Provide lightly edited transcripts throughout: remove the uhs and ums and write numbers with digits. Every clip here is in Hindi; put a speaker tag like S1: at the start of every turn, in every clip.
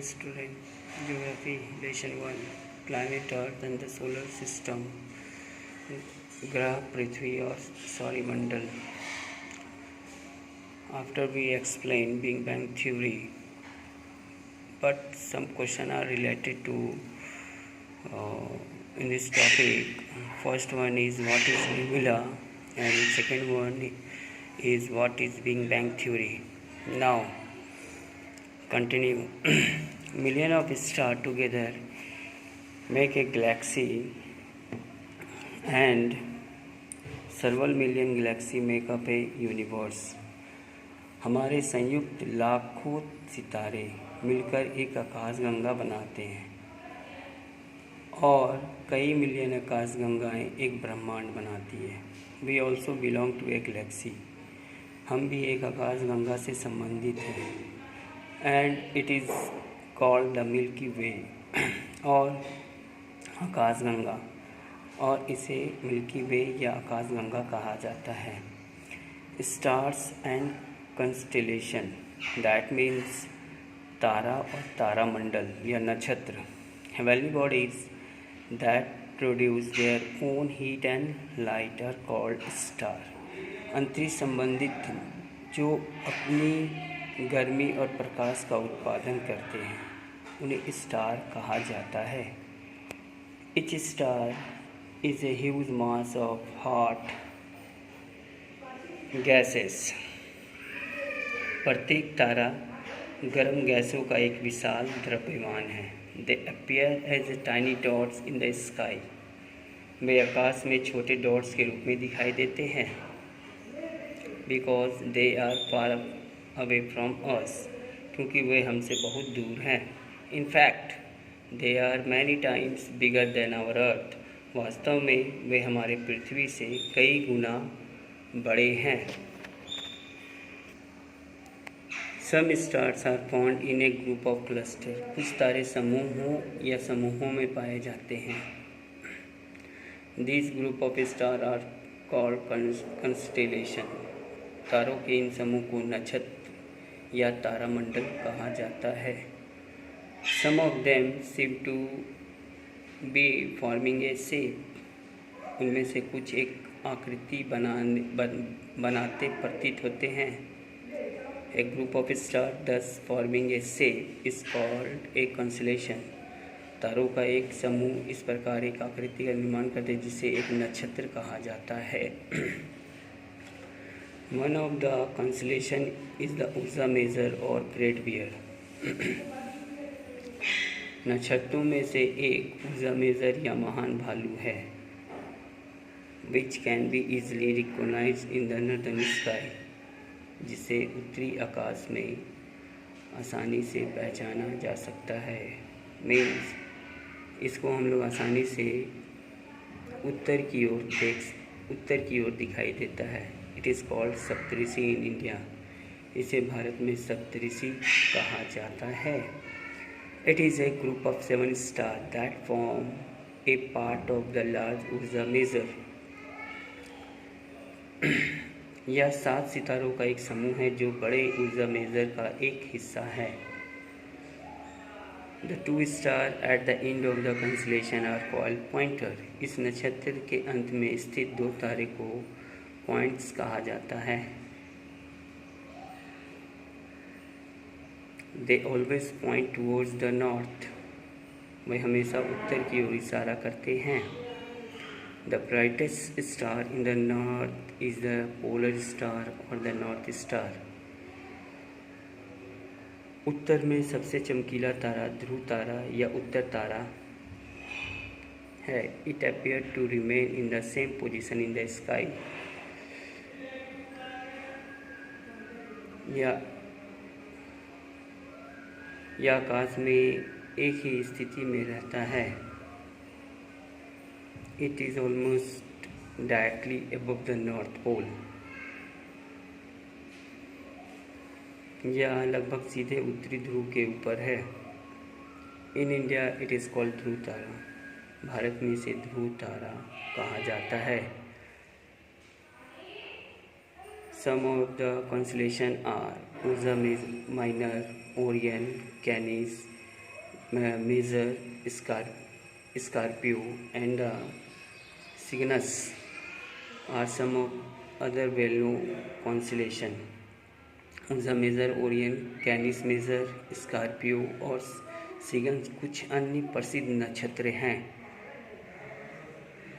S1: student, Geography Lesson 1, Planet Earth and the Solar System, Grah Prithvi or Sauriyamandal. After we explain Big Bang Theory, but some questions are related to in this topic. First one is what is nebula, and second one is what is Big Bang Theory. Now, continue. Million of stars together make a galaxy, and several million galaxy make up a universe. हमारे संयुक्त लाखों सितारे मिलकर एक आकाशगंगा बनाते हैं और कई मिलियन आकाशगंगाएं एक ब्रह्मांड बनाती है. We also belong to a galaxy. हम भी एक आकाशगंगा से संबंधित हैं. And it is called the milky way और आकाशगंगा, और इसे मिल्की वे या आकाशगंगा कहा जाता है. Stars and constellation, that means तारा और तारामंडल या नक्षत्र. Heavenly bodies that produce their own heat and light are called star. अंतरिक्ष संबंधित जो अपनी गर्मी और प्रकाश का उत्पादन करते हैं उन्हें स्टार कहा जाता है. Each star is a huge mass of hot gases. प्रत्येक तारा गर्म गैसों का एक विशाल द्रव्यमान है. They appear as tiny dots in the sky. वे आकाश में छोटे डॉट्स के रूप में दिखाई देते हैं. Because they are far away from us, क्योंकि वे हमसे बहुत दूर हैं. In fact, they are many times bigger than our earth. वास्तव में वे हमारे पृथ्वी से कई गुना बड़े हैं. Some stars are found in a group of cluster. कुछ तारे समूहों या समूहों में पाए जाते हैं. These group of stars are called constellation. तारों के इन समूह को नक्षत्र या तारामंडल कहा जाता है. Some of them seem to be forming a shape. उनमें से कुछ एक आकृति बनाते प्रतीत होते हैं. A group of stars thus forming a shape is called a constellation. तारों का एक समूह इस प्रकार एक आकृति का निर्माण करते जिसे एक नक्षत्र कहा जाता है. One of the constellation is the Ursa Major or Great Bear. नक्षत्रों में से एक उर्सा मेजर या महान भालू है. Which can be easily recognized in the northern sky. जिसे उत्तरी आकाश में आसानी से पहचाना जा सकता है. मीन्स इसको हम लोग आसानी से उत्तर की ओर दिखाई देता है. It is called Saptarishi in India. इसे भारत में सप्तऋषि कहा जाता है. It is a group of 7 stars that form a part of the large Ursa Major. यह 7 सितारों का एक समूह है जो बड़े उर्सा मेजर का एक हिस्सा है. The 2 stars at the end of the constellation are called pointer. इस नक्षत्र के अंत में स्थित 2 तारे को पॉइंट्स कहा जाता है. They always point towards the north. वे हमेशा उत्तर की ओर इशारा करते हैं. The brightest star in the north is the polar star or the north star. उत्तर में सबसे चमकीला तारा ध्रुव तारा या उत्तर तारा है. It appears to remain in the same position in the sky. यह आकाश में एक ही स्थिति में रहता है. It is almost directly above the north pole. यह लगभग सीधे उत्तरी ध्रुव के ऊपर है. In India it is called Dhruv Tara. Bharat में इसे ध्रुव तारा कहा जाता है. Some of the constellations are Ursa Minor, Orion, Canis, Major, Scorpio, and Cygnus are some of other well-known constellations. The Major Orion, Canis Major, Scorpio और Cygnus कुछ अन्य प्रसिद्ध नक्षत्र हैं.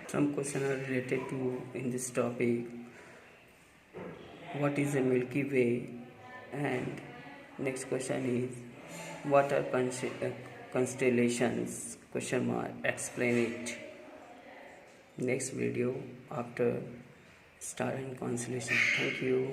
S1: Some questions are related to in this topic. What is the Milky Way? And next question is what are constellations? Question mark. Explain it. Next video after star and constellation. Thank you.